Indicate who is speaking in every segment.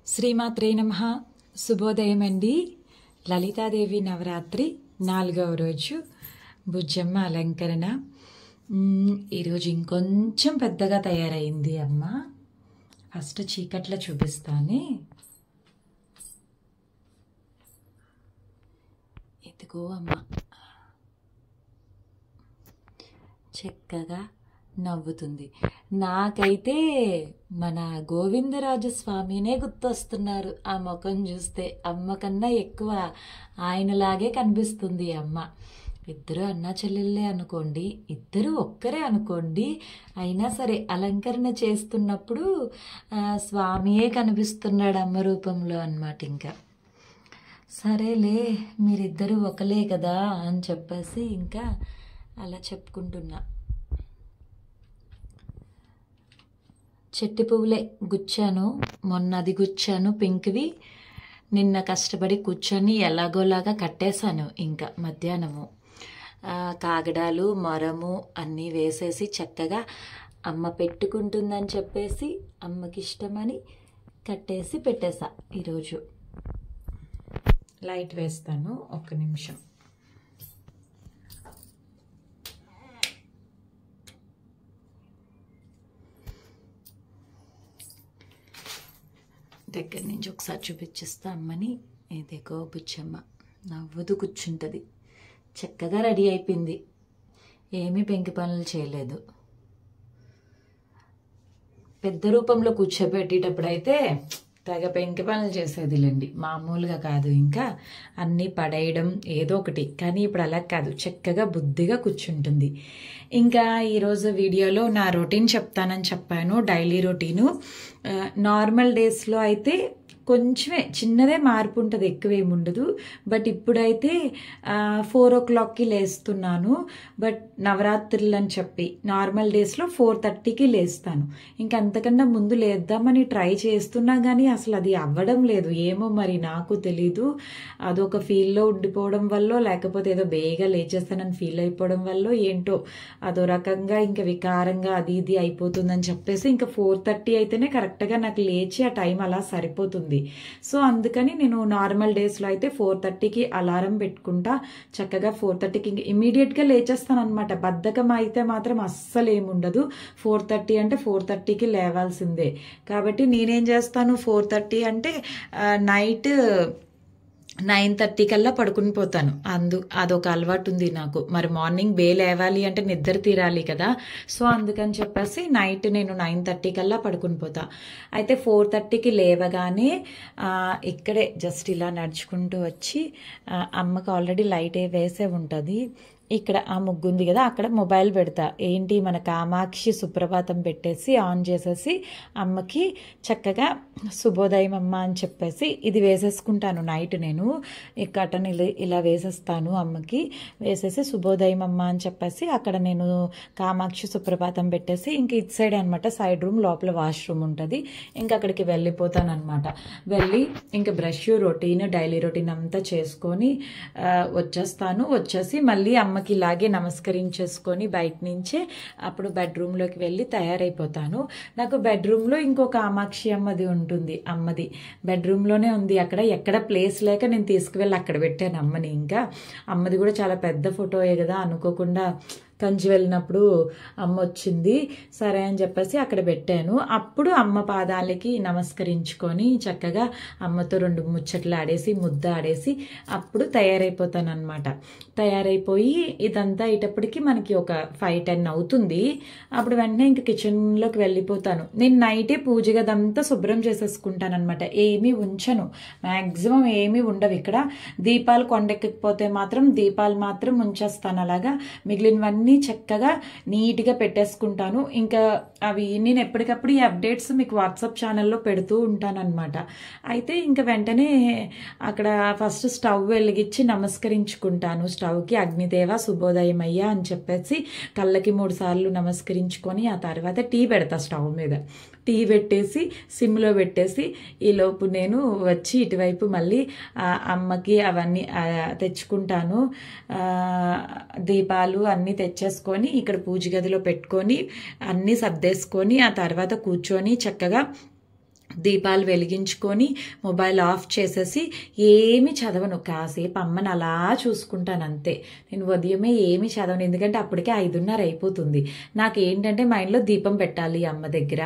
Speaker 1: శ్రీమాత్రే నమః. శుభోదయం అండి. లలితాదేవి నవరాత్రి 4వ రోజు బుజ్జమ్మ అలంకరణ. ఈరోజు ఇంకొంచెం పెద్దగా తయారైంది అమ్మ. ఫస్ట్ చీకట్లో చూపిస్తాను. ఇదిగో అమ్మ చక్కగా నవ్వుతుంది. నాకైతే మన గోవిందరాజస్వామినే గుర్తొస్తున్నారు. ఆ ముఖం చూస్తే అమ్మ కన్నా ఎక్కువ ఆయనలాగే కనిపిస్తుంది అమ్మ. ఇద్దరు అన్నా చెల్లెళ్ళే అనుకోండి, ఇద్దరు ఒక్కరే అనుకోండి, అయినా సరే అలంకరణ చేస్తున్నప్పుడు స్వామియే కనిపిస్తున్నాడు అమ్మ రూపంలో అన్నమాట. ఇంకా సరేలే మీరిద్దరూ ఒకలే కదా అని చెప్పేసి ఇంకా అలా చెప్పుకుంటున్నా. చెట్టి పువ్వులే గుచ్చాను, మొన్న అది గుచ్చాను పింక్వి. నిన్న కష్టపడి కూర్చొని ఎలాగోలాగా కట్టేశాను. ఇంకా మధ్యాహ్నము కాగడాలు మొరము అన్నీ వేసేసి చక్కగా అమ్మ పెట్టుకుంటుందని చెప్పేసి అమ్మకి ఇష్టమని కట్టేసి పెట్టేసా. ఈరోజు లైట్ వేస్తాను, ఒక్క నిమిషం. దగ్గర నుంచి ఒకసారి చూపించేస్తా అమ్మని. ఇదిగో బుచ్చమ్మ నవ్వుతూ కూర్చుంటుంది. చక్కగా రెడీ అయిపోయింది, ఏమీ పెంకి పనులు చేయలేదు. పెద్ద రూపంలో కూర్చోబెట్టేటప్పుడు అయితే తెగ పెంకి పనులు చేసేదిలేండి, మామూలుగా కాదు. ఇంకా అన్నీ పడేయడం ఏదో ఒకటి. కానీ ఇప్పుడు అలా కాదు, చక్కగా బుద్ధిగా కూర్చుంటుంది. ఇంకా ఈరోజు వీడియోలో నా రొటీన్ చెప్తానని చెప్పాను, డైలీ రొటీను. నార్మల్ డేస్లో అయితే కొంచెమే చిన్నదే మార్పు ఉంటుంది, ఎక్కువేమి ఉండదు. బట్ ఇప్పుడైతే 4 o'clockకి లేస్తున్నాను. బట్ నవరాత్రులు అని చెప్పి నార్మల్ డేస్లో 4:30కి లేస్తాను. ఇంకా అంతకన్నా ముందు లేద్దామని ట్రై చేస్తున్నా కానీ అసలు అది అవ్వడం లేదు. ఏమో మరి నాకు తెలీదు, అదొక ఫీల్లో ఉండిపోవడం వల్ల, లేకపోతే ఏదో బేగా లేచేస్తానని ఫీల్ అయిపోవడం వల్ల ఏంటో అదో రకంగా ఇంకా వికారంగా అది ఇది అయిపోతుందని చెప్పేసి ఇంకా 4:30 అయితేనే కరెక్ట్గా నాకు లేచి ఆ టైం అలా సరిపోతుంది. సో అందుకని నేను నార్మల్ డేస్లో అయితే 4:30కి అలారం పెట్టుకుంటా. చక్కగా 4:30కి ఇమీడియట్గా లేచేస్తాను అనమాట. బద్ధకం అయితే మాత్రం అస్సలు ఏముండదు. 4:30 అంటే 4:30కి లేవాల్సిందే. కాబట్టి నేనేం చేస్తాను, 4:30 అంటే నైట్ 9:30 కల్లా పడుకుని పోతాను. అదొక అలవాటు ఉంది నాకు. మరి మార్నింగ్ లేవాలి అంటే నిద్ర తీరాలి కదా. సో అందుకని చెప్పేసి నైట్ నేను 9:30 కల్లా పడుకుని పోతా. అయితే 4:30కి లేవగానే ఇక్కడే జస్ట్ ఇలా నడుచుకుంటూ వచ్చి అమ్మకి ఆల్రెడీ లైట్ వేసే ఉంటుంది. ఇక్కడ ఆ ముగ్గు ఉంది కదా, అక్కడ మొబైల్ పెడతా. ఏంటి మన కామాక్షి సుప్రభాతం పెట్టేసి ఆన్ చేసేసి అమ్మకి చక్కగా శుభోదయం అమ్మ అని చెప్పేసి ఇది వేసేసుకుంటాను. నైట్ నేను ఈ కటన్ ఇలా వేసేస్తాను అమ్మకి. వేసేసి శుభోదయం అమ్మ అని చెప్పేసి అక్కడ నేను కామాక్షి సుప్రభాతం పెట్టేసి ఇంక ఇటు సైడ్ అనమాట, సైడ్ రూమ్ లోపల వాష్రూమ్ ఉంటుంది. ఇంకా అక్కడికి వెళ్ళిపోతాను అనమాట. వెళ్ళి ఇంకా బ్రష్ రొటీన్ డైలీ రొటీన్ అంతా చేసుకొని వచ్చేస్తాను. వచ్చేసి మళ్ళీ అమ్మకి ఇలాగే నమస్కరించేసుకొని బయట నుంచే అప్పుడు బెడ్రూమ్లోకి వెళ్ళి తయారైపోతాను. నాకు బెడ్రూమ్లో ఇంకో కామాక్షి అమ్మది ఉంటుంది. అమ్మది బెడ్రూమ్లోనే ఉంది. అక్కడ ఎక్కడ ప్లేస్ లేక నేను తీసుకువెళ్ళి అక్కడ పెట్టాను అమ్మని. ఇంకా అమ్మది కూడా చాలా పెద్ద ఫోటోయే కదా, అనుకోకుండా కంచి వెళ్ళినప్పుడు అమ్మ వచ్చింది, సరే అని చెప్పేసి అక్కడ పెట్టాను. అప్పుడు అమ్మ పాదాలకి నమస్కరించుకొని చక్కగా అమ్మతో 2 ముచ్చట్లు ఆడేసి ముద్ద ఆడేసి అప్పుడు తయారైపోతాను అనమాట. తయారైపోయి ఇదంతా అయ్యేటప్పటికి మనకి ఒక 5-10 అవుతుంది. అప్పుడు వెంటనే ఇంక కిచెన్లోకి వెళ్ళిపోతాను. నేను నైటే పూజ గదంతా శుభ్రం చేసేసుకుంటాను అనమాట. ఏమీ ఉంచను, మ్యాక్సిమం ఏమీ ఉండవు. ఇక్కడ దీపాలు కొండెక్కకపోతే మాత్రం దీపాలు మాత్రం ఉంచేస్తాను. అలాగా మిగిలినవన్నీ చక్కగా నీట్గా పెట్టేసుకుంటాను. ఇంకా అవి నేను ఎప్పటికప్పుడు ఈ అప్డేట్స్ మీకు వాట్సాప్ ఛానల్లో పెడుతూ ఉంటాను అనమాట. అయితే ఇంకా వెంటనే అక్కడ ఫస్ట్ స్టవ్ వెలిగించి నమస్కరించుకుంటాను. స్టవ్కి అగ్నిదేవ శుభోదయం అయ్యా అని చెప్పేసి కళ్ళకి 3 సార్లు నమస్కరించుకొని ఆ తర్వాత టీ పెడతా స్టవ్ మీద. టీ పెట్టేసి సిమ్లో పెట్టేసి ఈలోపు నేను వచ్చి ఇటువైపు మళ్ళీ అమ్మకి అవన్నీ తెచ్చుకుంటాను. దీపాలు అన్నీ తెచ్చేసుకొని ఇక్కడ పూజ గదిలో పెట్టుకొని అన్నీ సర్దేసుకొని ఆ తర్వాత కూర్చొని చక్కగా దీపాలు వెలిగించుకొని మొబైల్ ఆఫ్ చేసేసి ఏమి చదవను, కాసేపు అమ్మని అలా చూసుకుంటాను అంతే. నేను ఉదయమే ఏమి చదవను, ఎందుకంటే అప్పటికే 5:30 అయిపోతుంది. నాకు ఏంటంటే మైండ్లో దీపం పెట్టాలి అమ్మ దగ్గర,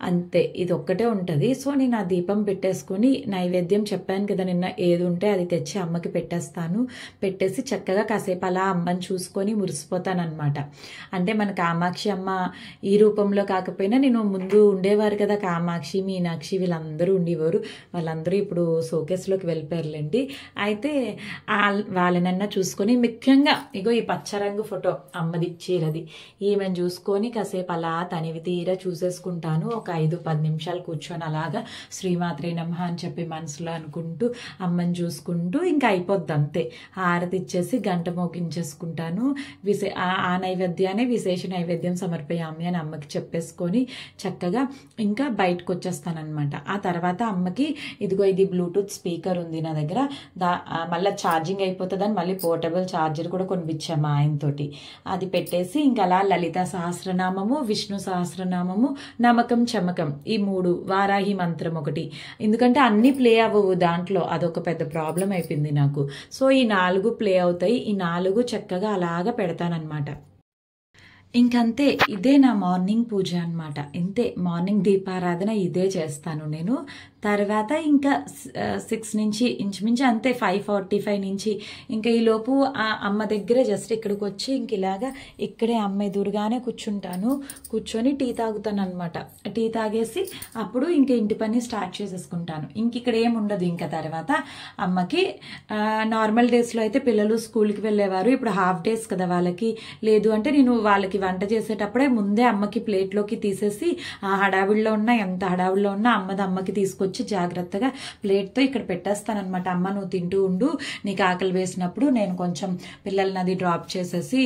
Speaker 1: అంతే, ఇది ఒక్కటే ఉంటుంది. సో నేను ఆ దీపం పెట్టేసుకొని నైవేద్యం చెప్పాను కదా నిన్న, ఏది ఉంటే అది తెచ్చి అమ్మకి పెట్టేస్తాను. పెట్టేసి చక్కగా కాసేపు అలా అమ్మని చూసుకొని మురిసిపోతానమాట. అంటే మన కామాక్షి అమ్మ ఈ రూపంలో కాకపోయినా, నేను ముందు ఉండేవారు కదా కామాక్షి, మీనాక్షి, వీళ్ళందరూ ఉండేవారు. వాళ్ళందరూ ఇప్పుడు షోకేస్లోకి వెళ్ళిపోయారులేండి. అయితే వాళ్ళనన్నా చూసుకొని, ముఖ్యంగా ఇగో ఈ పచ్చరంగు ఫోటో అమ్మది చీరది, ఈమెను చూసుకొని కాసేపు అలా తనివి తీరా చూసేసుకుంటాను. ఒక 5-10 నిమిషాలు కూర్చొని అలాగా శ్రీమాత్రే నమః అని చెప్పి మనసులో అనుకుంటూ అమ్మని చూసుకుంటూ ఇంకా అయిపోద్ది అంతే. హారతి ఇచ్చేసి గంట మోగించేసుకుంటాను. ఆ నైవేద్యాన్ని విశేష నైవేద్యం సమర్పయామి అని అమ్మకి చెప్పేసుకొని చక్కగా ఇంకా బయటకు వచ్చేస్తానమాట. ఆ తర్వాత అమ్మకి ఇదిగో ఇది బ్లూటూత్ స్పీకర్ ఉంది నా దగ్గర, మళ్ళీ ఛార్జింగ్ అయిపోతుందని మళ్ళీ పోర్టబుల్ ఛార్జర్ కూడా కొనిపించాము మా ఆయనతోటి. అది పెట్టేసి ఇంకా అలా లలిత సహస్రనామము, విష్ణు సహస్రనామము, నమకం చమకం, ఈ 3, వారాహి మంత్రం ఒకటి, ఎందుకంటే అన్ని ప్లే అవ్వవు దాంట్లో, అదొక పెద్ద ప్రాబ్లం అయిపోయింది నాకు. సో ఈ 4 ప్లే అవుతాయి. ఈ 4 చక్కగా అలాగా పెడతానమాట. ఇంకంతే, ఇదే నా మార్నింగ్ పూజ అనమాట. ఇంతే, మార్నింగ్ దీపారాధన ఇదే చేస్తాను నేను. తర్వాత ఇంకా 6 నుంచి ఇంచుమించు అంతే, 5:45 నుంచి ఇంకా ఈలోపు అమ్మ దగ్గర జస్ట్ ఇక్కడికి వచ్చి ఇంక ఇలాగా ఇక్కడే అమ్మ ఎదురుగానే కూర్చుంటాను. కూర్చొని టీ తాగుతాను అనమాట. టీ తాగేసి అప్పుడు ఇంక ఇంటి పని స్టార్ట్ చేసేసుకుంటాను. ఇంక ఇక్కడ ఏముండదు. ఇంకా తర్వాత అమ్మకి నార్మల్ డేస్లో అయితే పిల్లలు స్కూల్కి వెళ్ళేవారు, ఇప్పుడు హాఫ్ డేస్ కదా వాళ్ళకి. లేదు అంటే నేను వాళ్ళకి వంట చేసేటప్పుడే ముందే అమ్మకి ప్లేట్లోకి తీసేసి, ఆ హడావిడిలో ఉన్నా ఎంత హడావిడిలో ఉన్నా అమ్మకి తీసుకొచ్చి జాగ్రత్తగా ప్లేట్తో ఇక్కడ పెట్టేస్తానమాట. అమ్మ నువ్వు తింటూ ఉండు, నీకు ఆకలి వేసినప్పుడు నేను కొంచెం పిల్లల్ని అది డ్రాప్ చేసేసి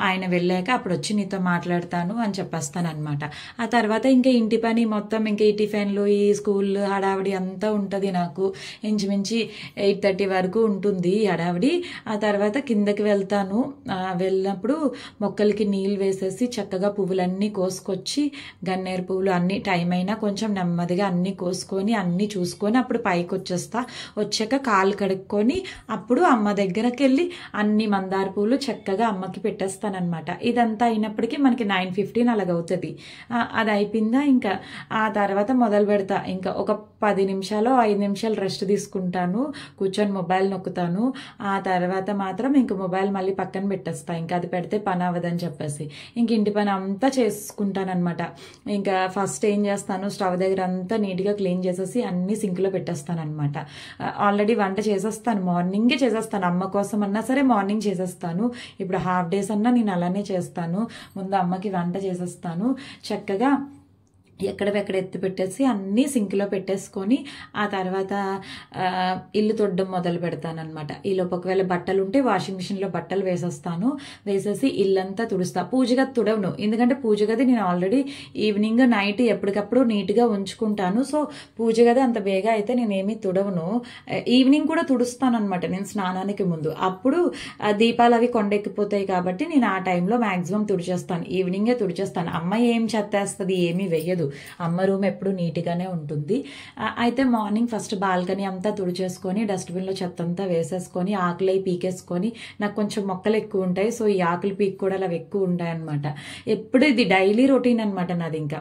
Speaker 1: ఆయన వెళ్ళాక అప్పుడు వచ్చి నీతో మాట్లాడతాను అని చెప్పేస్తాను అనమాట. ఆ తర్వాత ఇంకా ఇంటి పని మొత్తం, ఇంకా ఈ టిఫిన్లు, ఈ స్కూల్ హడావిడి అంతా ఉంటుంది నాకు. ఇంచుమించి 8:30 వరకు ఉంటుంది హడావిడి. ఆ తర్వాత కిందకి వెళ్తాను. వెళ్ళినప్పుడు మొక్కలకి నీళ్ళు వేసేసి చక్కగా పువ్వులన్నీ కోసుకొచ్చి, గన్నేరు పువ్వులు అన్ని టైం అయినా కొంచెం నెమ్మదిగా అన్ని కోసుకొని అన్ని చూసుకొని అప్పుడు పైకి వచ్చాక కాలు కడుక్కొని అప్పుడు అమ్మ దగ్గరకి వెళ్ళి అన్ని మందార పూలు చక్కగా అమ్మకి పెట్టేస్తానమాట. ఇదంతా అయినప్పటికీ మనకి 9:15 అలాగవుతుంది. అది అయిపోయిందా ఇంకా ఆ తర్వాత మొదలు పెడతా. ఇంకా ఒక 10 నిమిషాలు 5 నిమిషాలు రెస్ట్ తీసుకుంటాను, కూర్చొని మొబైల్ నొక్కుతాను. ఆ తర్వాత మాత్రం ఇంక మొబైల్ మళ్ళీ పక్కన పెట్టేస్తా, ఇంకా అది పెడితే పని అవ్వదని చెప్పేసి ఇంక ఇంటి పని అంతా చేసుకుంటానమాట. ఇంకా ఫస్ట్ ఏం చేస్తాను, స్టవ్ దగ్గర అంతా నీట్గా క్లీన్ చేసేసి అన్ని సింక్లో పెట్టేస్తానమాట. ఆల్రెడీ వంట చేసేస్తాను, మార్నింగే చేసేస్తాను. అమ్మ కోసం అన్నా సరే మార్నింగ్ చేసేస్తాను. ఇప్పుడు హాఫ్ డేస్ అన్నా నేను అలానే చేస్తాను. ముందు అమ్మకి వంట చేసేస్తాను. చక్కగా ఎక్కడెక్కడ ఎత్తి పెట్టేసి అన్నీ సింక్లో పెట్టేసుకొని ఆ తర్వాత ఇల్లు తొడడం మొదలు పెడతానమాట. ఈలోపు ఒకవేళ బట్టలు ఉంటే వాషింగ్ మిషన్లో బట్టలు వేసేస్తాను. వేసేసి ఇల్లంతా తుడుస్తా. పూజ గది తుడవను, ఎందుకంటే పూజ గది నేను ఆల్రెడీ ఈవినింగ్ నైట్ ఎప్పటికప్పుడు నీట్గా ఉంచుకుంటాను. సో పూజ గది అంత బేగా అయితే నేనేమీ తుడవను. ఈవినింగ్ కూడా తుడుస్తాను అనమాట నేను స్నానానికి ముందు. అప్పుడు దీపాలు అవి కొండెక్కిపోతాయి కాబట్టి నేను ఆ టైంలో మ్యాక్సిమం తుడిచేస్తాను, ఈవినింగే తుడిచేస్తాను. అమ్మ ఏం చెత్తేస్తుంది, ఏమీ వెయ్యదు. అమ్మ రూమ్ ఎప్పుడు నీట్గానే ఉంటుంది. అయితే మార్నింగ్ ఫస్ట్ బాల్కనీ అంతా తుడిచేసుకొని డస్ట్బిన్లో చెత్త అంతా వేసేసుకొని ఆకులు పీకేసుకొని, నాకు కొంచెం మొక్కలు ఎక్కువ ఉంటాయి, సో ఈ ఆకులు పీక్ కూడా అలా ఎక్కువ ఉంటాయి అనమాట. ఎప్పుడు ఇది డైలీ రొటీన్ అనమాట నాది. ఇంకా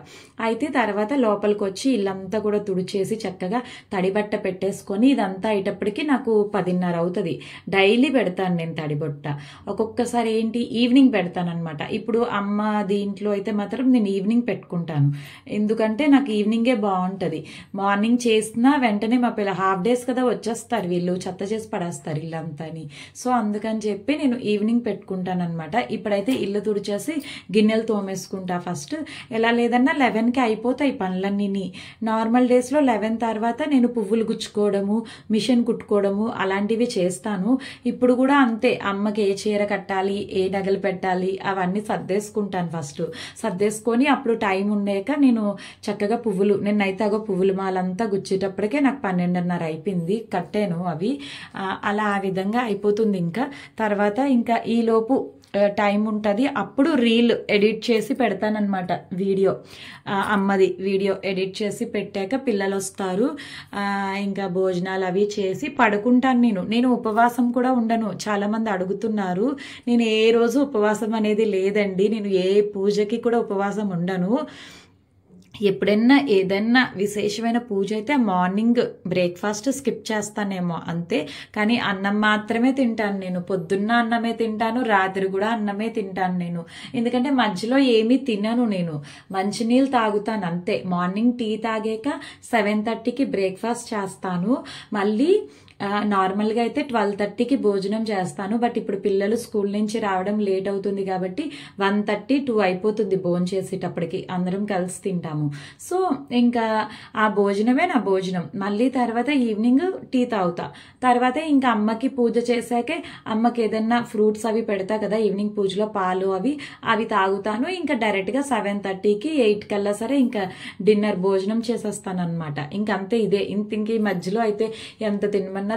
Speaker 1: అయితే తర్వాత లోపలికి వచ్చి ఇల్లంతా కూడా తుడిచేసి చక్కగా తడిబట్ట పెట్టేసుకొని ఇదంతా అయ్యేటప్పటికి నాకు 10:30 అవుతుంది. డైలీ పెడతాను నేను తడిబట్ట. ఒక్కొక్కసారి ఏంటి ఈవినింగ్ పెడతాను అనమాట. ఇప్పుడు అమ్మ దీంట్లో అయితే మాత్రం నేను ఈవినింగ్ పెట్టుకుంటాను, ఎందుకంటే నాకు ఈవినింగే బాగుంటుంది. మార్నింగ్ చేసినా వెంటనే మా పిల్ల హాఫ్ డేస్ కదా వచ్చేస్తారు, వీళ్ళు చెత్త చేసి పడేస్తారు ఇల్లంతా అని. సో అందుకని చెప్పి నేను ఈవినింగ్ పెట్టుకుంటాను అనమాట. ఇప్పుడైతే ఇల్లు తుడిచేసి గిన్నెలు తోమేసుకుంటా ఫస్ట్. ఎలా లేదన్నా 11కి అయిపోతాయి పనులన్నీ. నార్మల్ డేస్లో 11 తర్వాత నేను పువ్వులు గుచ్చుకోవడము, మిషన్ కుట్టుకోవడము అలాంటివి చేస్తాను. ఇప్పుడు కూడా అంతే, అమ్మకి ఏ చీర కట్టాలి, ఏ నగలు పెట్టాలి అవన్నీ సర్దేసుకుంటాను ఫస్ట్. సర్దేసుకొని అప్పుడు టైం ఉండేక నేను చక్కగా పువ్వులు, నిన్నైతే అగో పువ్వుల మాలంతా గుచ్చేటప్పటికే నాకు 12:30 అయిపోయింది, కట్టాను అవి. అలా ఆ విధంగా అయిపోతుంది. ఇంకా తర్వాత ఇంకా ఈలోపు టైం ఉంటుంది అప్పుడు రీల్ ఎడిట్ చేసి పెడతానమాట. వీడియో అమ్మది వీడియో ఎడిట్ చేసి పెట్టాక పిల్లలు వస్తారు, ఇంకా భోజనాలు అవి చేసి పడుకుంటాను. నేను ఉపవాసం కూడా ఉండను. చాలామంది అడుగుతున్నారు. నేను ఏ రోజు ఉపవాసం అనేది లేదండి. నేను ఏ పూజకి కూడా ఉపవాసం ఉండను. ఎప్పుడైనా ఏదైనా విశేషమైన పూజ అయితే మార్నింగ్ బ్రేక్ఫాస్ట్ స్కిప్ చేస్తానేమో అంతే. కానీ అన్నం మాత్రమే తింటాను నేను. పొద్దున్న అన్నమే తింటాను, రాత్రి కూడా అన్నమే తింటాను నేను. ఎందుకంటే మధ్యలో ఏమీ తినను నేను. మంచినీళ్ళు తాగుతాను అంతే. మార్నింగ్ టీ తాగాక 7:30కి బ్రేక్ఫాస్ట్ చేస్తాను. మళ్ళీ నార్మల్గా అయితే 12:30కి భోజనం చేస్తాను. బట్ ఇప్పుడు పిల్లలు స్కూల్ నుంచి రావడం లేట్ అవుతుంది కాబట్టి 1:30, 2 అయిపోతుంది భోజనం చేసేటప్పటికి. అందరం కలిసి తింటాము. సో ఇంకా ఆ భోజనమే నా భోజనం. మళ్ళీ తర్వాత ఈవినింగ్ టీ తాగుతా. తర్వాత ఇంకా అమ్మకి పూజ చేశాకే అమ్మకి ఏదన్నా ఫ్రూట్స్ అవి పెడతా కదా ఈవినింగ్ పూజలో, పాలు అవి తాగుతాను. ఇంకా డైరెక్ట్గా 7:30కి 8 కల్లా సరే ఇంకా డిన్నర్ భోజనం చేసేస్తాను అనమాట. ఇంకంతే ఇదే. ఇంక ఈ మధ్యలో అయితే ఎంత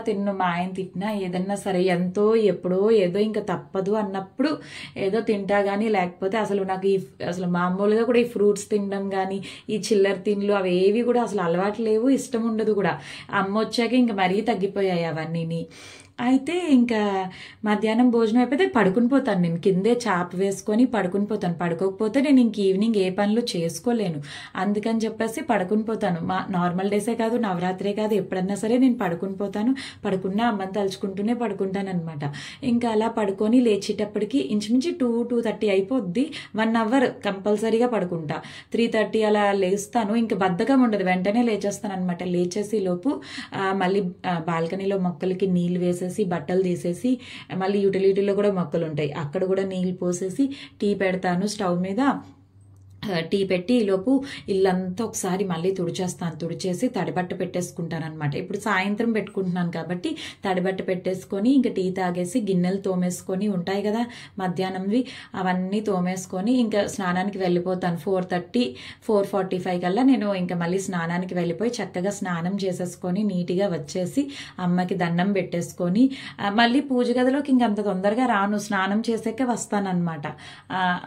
Speaker 1: తిన్ను, మా ఆయన తిట్టినా ఏదన్నా సరే ఎంతో ఎప్పుడో ఏదో ఇంకా తప్పదు అన్నప్పుడు ఏదో తింటా కానీ, లేకపోతే అసలు నాకు అసలు మామూలుగా కూడా ఈ ఫ్రూట్స్ తినడం కానీ ఈ చిల్లర తిండ్లు అవి ఏవి కూడా అసలు అలవాటు లేవు, ఇష్టం ఉండదు కూడా. అమ్మ వచ్చాక ఇంకా మరీ తగ్గిపోయాయి అవన్నీ. అయితే ఇంకా మధ్యాహ్నం భోజనం అయిపోతే పడుకుని పోతాను నేను. కిందే చాప వేసుకొని పడుకుని పోతాను. పడుకోకపోతే నేను ఇంక ఈవినింగ్ ఏ పనులు చేసుకోలేను. అందుకని చెప్పేసి పడుకుని పోతాను. మా నార్మల్ డేసే కాదు, నవరాత్రే కాదు, ఎప్పుడన్నా సరే నేను పడుకుని పోతాను. పడుకున్నా అమ్మని తలుచుకుంటూనే పడుకుంటాను అనమాట. ఇంకా అలా పడుకొని లేచేటప్పటికి ఇంచుమించి 2-2:30 అయిపోద్ది. 1 అవర్ కంపల్సరీగా పడుకుంటా. 3:30 అలా లేస్తాను. ఇంకా బద్ధకం ఉండదు, వెంటనే లేచేస్తాను అనమాట. లేచేసి లోపు మళ్ళీ బాల్కనీలో మొక్కలకి నీళ్ళు వేసేసి బట్టలు తీసేసి, మళ్ళీ యూటిలిటీలో కూడా మొక్కలు ఉంటాయి, అక్కడ కూడా నీళ్ళు పోసేసి టీ పెడతాను స్టవ్ మీద. టీ పెట్టి ఈలోపు ఇల్లంతా ఒకసారి మళ్ళీ తుడిచేస్తాను. తుడిచేసి తడిబట్ట పెట్టేసుకుంటాను అనమాట. ఇప్పుడు సాయంత్రం పెట్టుకుంటున్నాను కాబట్టి తడిబట్ట పెట్టేసుకొని ఇంకా టీ తాగేసి గిన్నెలు తోమేసుకొని ఉంటాయి కదా మధ్యాహ్నంవి, అవన్నీ తోమేసుకొని ఇంకా స్నానానికి వెళ్ళిపోతాను. 4:30, 4:45 కల్లా నేను ఇంకా మళ్ళీ స్నానానికి వెళ్ళిపోయి చక్కగా స్నానం చేసేసుకొని నీట్గా వచ్చేసి అమ్మకి దండం పెట్టేసుకొని మళ్ళీ పూజ గదిలోకి ఇంకంత తొందరగా రాను, స్నానం చేసాక వస్తానన్నమాట.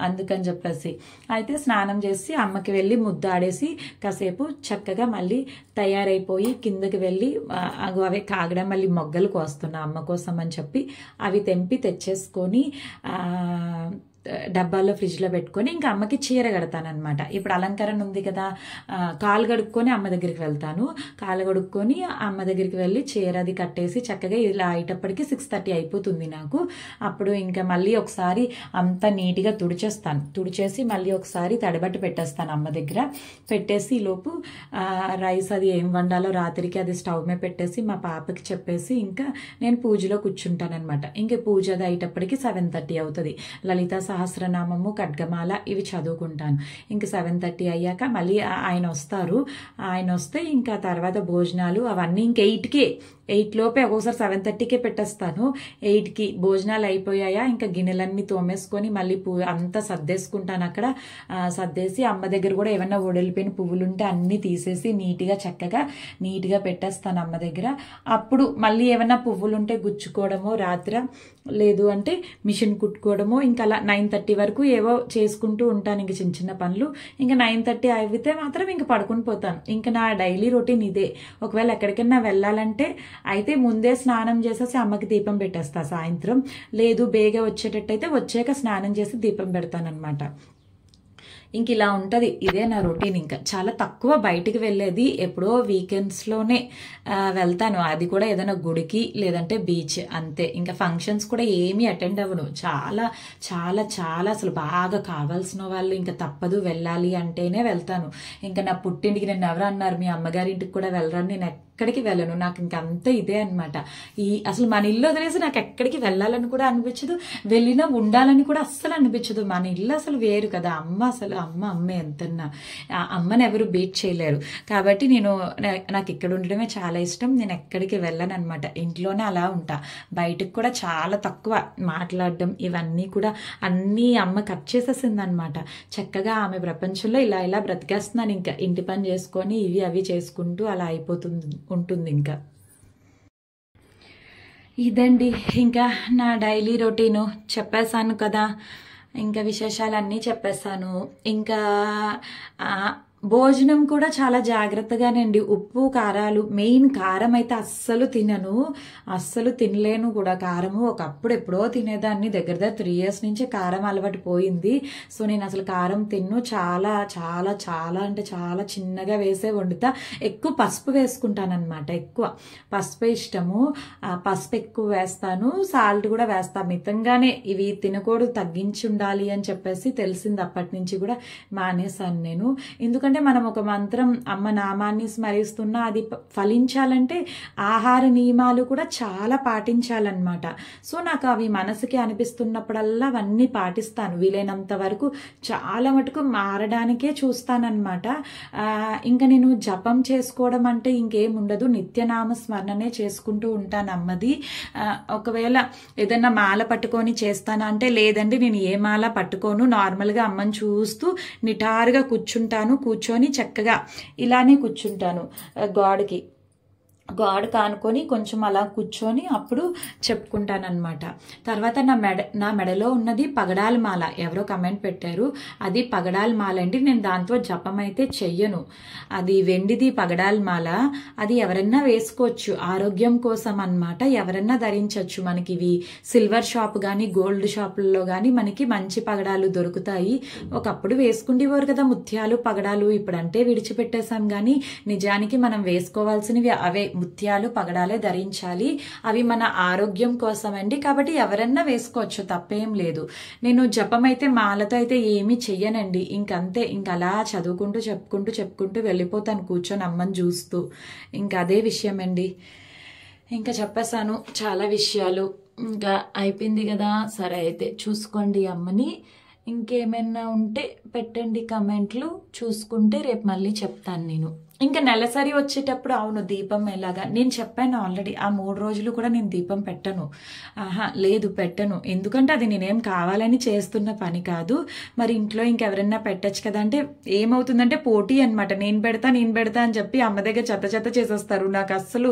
Speaker 1: అందుకని చెప్పేసి అయితే స్నానం చేసి అమ్మకి వెళ్ళి ముద్దాడేసి కాసేపు చక్కగా మళ్ళీ తయారైపోయి కిందకి వెళ్ళి అవే కాగడం మళ్ళీ మొగ్గలు కోస్తున్నా అమ్మ కోసం అని చెప్పి అవి తెంపి తెచ్చేసుకొని డబ్బాల్లో ఫ్రిడ్జ్లో పెట్టుకొని ఇంకా అమ్మకి చీర కడతానమాట. ఇప్పుడు అలంకరణ ఉంది కదా, కాలు కడుక్కొని అమ్మ దగ్గరికి వెళ్తాను. కాలు కడుక్కొని అమ్మ దగ్గరికి వెళ్ళి చీర అది కట్టేసి చక్కగా ఇలా అయ్యేటప్పటికి 6:30 అయిపోతుంది నాకు. అప్పుడు ఇంకా మళ్ళీ ఒకసారి అంతా నీట్గా తుడిచేస్తాను. తుడిచేసి మళ్ళీ ఒకసారి తడిబట్ట పెట్టేస్తాను అమ్మ దగ్గర. పెట్టేసి లోపు రైస్ అది ఏం వండాలో రాత్రికి అది స్టవ్ మీద పెట్టేసి మా పాపకి చెప్పేసి ఇంకా నేను పూజలో కూర్చుంటానమాట. ఇంకా పూజ అది అయ్యేటప్పటికి 7:30 అవుతుంది. లలిత సహస్రనామము, ఖడ్గమాల ఇవి చదువుకుంటాను. ఇంక 7:30 అయ్యాక మళ్ళీ ఆయన వస్తారు. ఆయన వస్తే ఇంకా తర్వాత భోజనాలు అవన్నీ ఇంక 8 లోపే ఒక్కోసారి 7:30కే పెట్టేస్తాను. 8కి భోజనాలు అయిపోయాయా ఇంకా గిన్నెలన్నీ తోమేసుకొని మళ్ళీ అంతా సర్దేసుకుంటాను. అక్కడ సర్దేసి అమ్మ దగ్గర కూడా ఏమన్నా ఒడిలిపోయిన పువ్వులు ఉంటే అన్నీ తీసేసి చక్కగా నీట్గా పెట్టేస్తాను అమ్మ దగ్గర. అప్పుడు మళ్ళీ ఏమన్నా పువ్వులు ఉంటే గుచ్చుకోవడమో రాత్రి, లేదు అంటే మిషన్ కుట్టుకోవడమో ఇంకా అలా 9:30 వరకు ఏవో చేసుకుంటూ ఉంటాను. ఇంక చిన్న చిన్న పనులు. ఇంకా 9:30 అయితే మాత్రం ఇంక పడుకుని పోతాను. ఇంకా నా డైలీ రొటీన్ ఇదే. ఒకవేళ ఎక్కడికైనా వెళ్ళాలంటే అయితే ముందే స్నానం చేసేసి అమ్మకి దీపం పెట్టేస్తా సాయంత్రం. లేదు బేగా వచ్చేటట్టయితే వచ్చాక స్నానం చేసి దీపం పెడతానమాట. ఇంక ఇలా ఉంటుంది. ఇదే నా రొటీన్. ఇంకా చాలా తక్కువ బయటికి వెళ్ళేది, ఎప్పుడో వీకెండ్స్లోనే వెళ్తాను. అది కూడా ఏదైనా గుడికి లేదంటే బీచ్ అంతే. ఇంకా ఫంక్షన్స్ కూడా ఏమీ అటెండ్ అవ్వను. చాలా చాలా చాలా అసలు బాగా కావాల్సిన వాళ్ళు ఇంకా తప్పదు వెళ్ళాలి అంటేనే వెళ్తాను. ఇంకా నా పుట్టింటికి నన్ను ఎవరు అన్నారు మీ అమ్మగారింటికి కూడా వెళ్ళరని, నేను ఎక్కడికి వెళ్ళను. నాకు ఇంకంతా ఇదే అనమాట. అసలు మన ఇల్లు వదిలేసి నాకు ఎక్కడికి వెళ్ళాలని కూడా అనిపించదు, వెళ్ళినా ఉండాలని కూడా అస్సలు అనిపించదు. మన ఇల్లు అసలు వేరు కదా. అమ్మే ఎంతన్నా, అమ్మని ఎవరు బీట్ చేయలేరు. కాబట్టి నాకు ఇక్కడ ఉండడమే చాలా ఇష్టం. నేను ఎక్కడికి వెళ్ళను అనమాట. ఇంట్లోనే అలా ఉంటా. బయటకు కూడా చాలా తక్కువ మాట్లాడడం ఇవన్నీ కూడా అన్నీ అమ్మ కట్ చేసేసింది అనమాట. చక్కగా ఆమె ప్రపంచంలో ఇలా బ్రతికేస్తున్నాను. ఇంకా ఇంటి పని చేసుకొని ఇవి అవి చేసుకుంటూ అలా ఉంటుంది ఇంకా. ఇదండి ఇంకా నా డైలీ రొటీను చెప్పేశాను కదా. ఇంకా విశేషాలన్నీ చెప్పేశాను. ఇంకా భోజనం కూడా చాలా జాగ్రత్తగానండి. ఉప్పు కారాలు, మెయిన్ కారం అయితే అస్సలు తినలేను కూడా. కారము ఒకప్పుడు ఎప్పుడో తినేదాన్ని, దగ్గర 3 years నుంచి కారం అలవాటు పోయింది. సో నేను అసలు కారం తిన్ను. చాలా చాలా చాలా అంటే చాలా చిన్నగా వేసే వండుతా. ఎక్కువ పసుపు వేసుకుంటాను అనమాట. ఎక్కువ పసుపు ఇష్టము. పసుపు ఎక్కువ వేస్తాను, సాల్ట్ కూడా వేస్తాను మితంగానే. ఇవి తినకూడదు, తగ్గించి ఉండాలి అని చెప్పేసి తెలిసింది. అప్పటి నుంచి కూడా మానేశాను నేను. ఎందుకంటే మనం ఒక మంత్రం అమ్మ నామాన్ని స్మరిస్తున్నా అది ఫలించాలంటే ఆహార నియమాలు కూడా చాలా పాటించాలన్నమాట. సో నాకు అవి మనసుకి అనిపిస్తున్నప్పుడల్లా అవన్నీ పాటిస్తాను. వీలైనంత వరకు చాలా మటుకు మారడానికే చూస్తానన్నమాట. ఇంకా నేను జపం చేసుకోవడం అంటే ఇంకేం ఉండదు, నిత్యనామ స్మరణనే చేసుకుంటూ ఉంటాను అమ్మది. ఒకవేళ ఏదన్నా మాల పట్టుకొని చేస్తానా అంటే లేదండి, నేను ఏ మాల పట్టుకోను. నార్మల్గా అమ్మని చూస్తూ నిటారుగా కూర్చుంటాను. కూర్చొని చక్కగా ఇలానే కూర్చుంటాను. గాడ్ కానుకొని కొంచెం అలా కూర్చొని అప్పుడు చెప్పుకుంటానమాట. తర్వాత నా మెడలో ఉన్నది పగడాల మాల. ఎవరో కమెంట్ పెట్టారు, అది పగడాల మాల అండి. నేను దాంతో జపం అయితే చెయ్యను. అది వెండిది పగడాల మాల. అది ఎవరన్నా వేసుకోవచ్చు, ఆరోగ్యం కోసం అన్నమాట. ఎవరన్నా ధరించవచ్చు. మనకి ఇవి సిల్వర్ షాప్ కానీ గోల్డ్ షాపుల్లో కానీ మనకి మంచి పగడాలు దొరుకుతాయి. ఒకప్పుడు వేసుకుండేవారు కదా ముత్యాలు పగడాలు. ఇప్పుడంటే విడిచిపెట్టేశాం కానీ నిజానికి మనం వేసుకోవాల్సినవి అవే, ముత్యాలు పగడాలే ధరించాలి. అవి మన ఆరోగ్యం కోసం అండి. కాబట్టి ఎవరన్నా వేసుకోవచ్చు, తప్పేం లేదు. నేను జపం అయితే మాలతో అయితే ఏమీ చెయ్యనండి. ఇంకంతే, అలా చదువుకుంటూ చెప్పుకుంటూ వెళ్ళిపోతాను కూర్చొని అమ్మని చూస్తూ. ఇంకా అదే విషయం అండి. ఇంకా చెప్పేశాను చాలా విషయాలు. ఇంకా అయిపోయింది కదా. సరే అయితే చూసుకోండి అమ్మని. ఇంకేమైనా ఉంటే పెట్టండి కమెంట్లు. చూసుకుంటే రేపు మళ్ళీ చెప్తాను నేను. ఇంకా నెలసరి వచ్చేటప్పుడు అవును దీపం ఎలాగా నేను చెప్పాను ఆల్రెడీ. ఆ 3 రోజులు కూడా నేను దీపం పెట్టను. పెట్టను. ఎందుకంటే అది నేనేం కావాలని చేస్తున్న పని కాదు. మరి ఇంట్లో ఇంకెవరన్నా పెట్టచ్చు కదా అంటే ఏమవుతుందంటే పోటీ అనమాట. నేను పెడతా అని చెప్పి అమ్మ దగ్గర చెత్త చేసేస్తారు. నాకు అస్సలు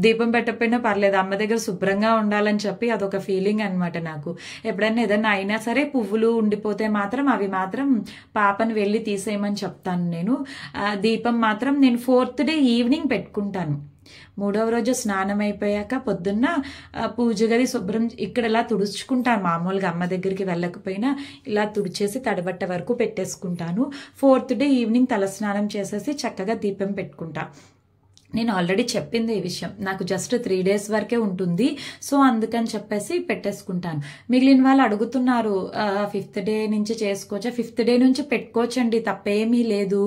Speaker 1: దీపం పెట్టకపోయినా పర్లేదు, అమ్మ దగ్గర శుభ్రంగా ఉండాలని చెప్పి అదొక ఫీలింగ్ అనమాట నాకు. ఎప్పుడైనా ఏదన్నా అయినా సరే పువ్వులు ఉండిపోతే మాత్రం అవి మాత్రం పాపను వెళ్ళి తీసేయమని చెప్తాను నేను. దీపం మాత్రం నేను 4th డే ఈవినింగ్ పెట్టుకుంటాను. 3వ రోజు స్నానం అయిపోయాక పొద్దున్న పూజ గది శుభ్రం ఇక్కడ ఇలా తుడుచుకుంటాను. మామూలుగా అమ్మ దగ్గరికి వెళ్ళకపోయినా ఇలా తుడిచేసి తడబట్ట వరకు పెట్టేసుకుంటాను. 4th డే ఈవినింగ్ తల స్నానం చేసేసి చక్కగా దీపం పెట్టుకుంటా. నేను ఆల్రెడీ చెప్పింది ఈ విషయం. నాకు జస్ట్ 3 days వరకే ఉంటుంది. సో అందుకని చెప్పేసి పెట్టేసుకుంటాను. మిగిలిన వాళ్ళు అడుగుతున్నారు 5th డే నుంచి చేసుకోవచ్చా? 5th డే నుంచి పెట్టుకోవచ్చండి, తప్పేమీ లేదు.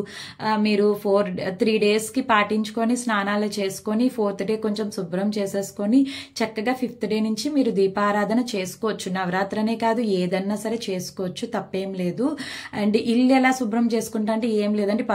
Speaker 1: మీరు 3 daysకి పాటించుకొని స్నానాలు చేసుకొని 4th డే కొంచెం శుభ్రం చేసేసుకొని చక్కగా 5th డే నుంచి మీరు దీపారాధన చేసుకోవచ్చు. నవరాత్రనే కాదు ఏదన్నా సరే చేసుకోవచ్చు, తప్పేం లేదు. అండ్ ఇల్లు ఎలా శుభ్రం చేసుకుంటా అంటే ఏం లేదండి,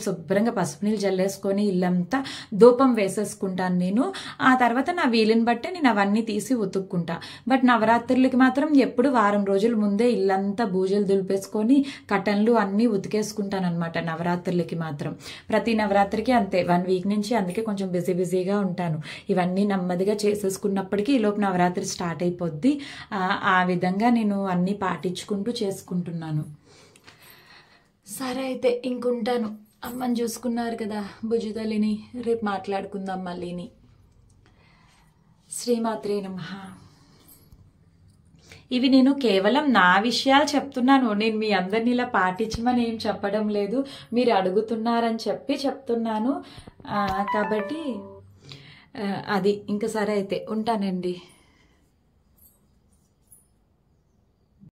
Speaker 1: శుభ్రంగా పసుపు నీళ్ళు జల్లేసుకొని ఇల్లంతా ధూపం వేసేసుకుంటాను నేను. ఆ తర్వాత నా వీలుని బట్టే నేను అవన్నీ తీసి ఉతుక్కుంటా. బట్ నవరాత్రులకి మాత్రం ఎప్పుడు వారం రోజుల ముందే ఇల్లంతా బూజలు దులిపేసుకొని కటన్లు అన్నీ ఉతికేసుకుంటాను అనమాట. నవరాత్రులకి మాత్రం ప్రతి నవరాత్రికి అంతే, 1 week నుంచి. అందుకే కొంచెం బిజీగా ఉంటాను. ఇవన్నీ నెమ్మదిగా చేసేసుకున్నప్పటికీ ఈలోపు నవరాత్రి స్టార్ట్ అయిపోద్ది. ఆ విధంగా నేను అన్నీ పాటించుకుంటూ చేసుకుంటున్నాను. సరే అయితే ఇంకుంటాను. అమ్మని చూసుకున్నారు కదా భుజతల్లిని. రేపు మాట్లాడుకుందాం మళ్ళీని. శ్రీమాత్రే నమః. ఇవి నేను కేవలం నా విషయాలు చెప్తున్నాను. నేను మీ అందరినీ ఇలా పాటించమని ఏం చెప్పడం లేదు. మీరు అడుగుతున్నారని చెప్పి చెప్తున్నాను. కాబట్టి అది ఇంకా సరే అయితే ఉంటానండి.